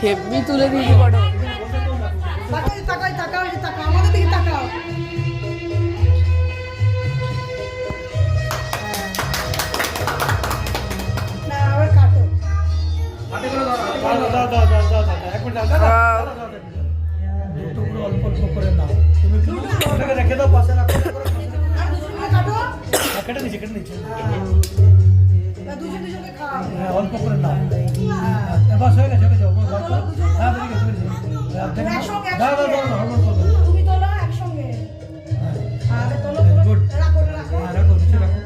Heavy তুলে দিয়েছি photo. আমাদের দিকে তাকাও। না আবার কাটো। রেখে দাও পাশে রাখো। কাটো। কেটে নিচে কেটে নিচে। দুজনকে খাও। হ্যাঁ অল্প করে নাও। এবার হয়ে গেছে হয়ে যাও। হ্যাঁ বেরিয়ে গেছে বেরিয়ে গেছে। দাও দাও দাও হলুদ করো। তুমি তোলো একসঙ্গে। আরে তোলো গুড। রাখো রাখো। হ্যাঁ রাখো নিচে রাখো।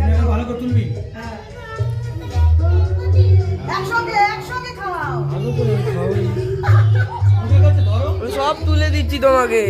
এবার ভালো করে তুলবি। হ্যাঁ। একসঙ্গে খাও। ভালো করে খাও। ওদের কাছে ধরো। সব তুলে দিচ্ছি তোমাকে।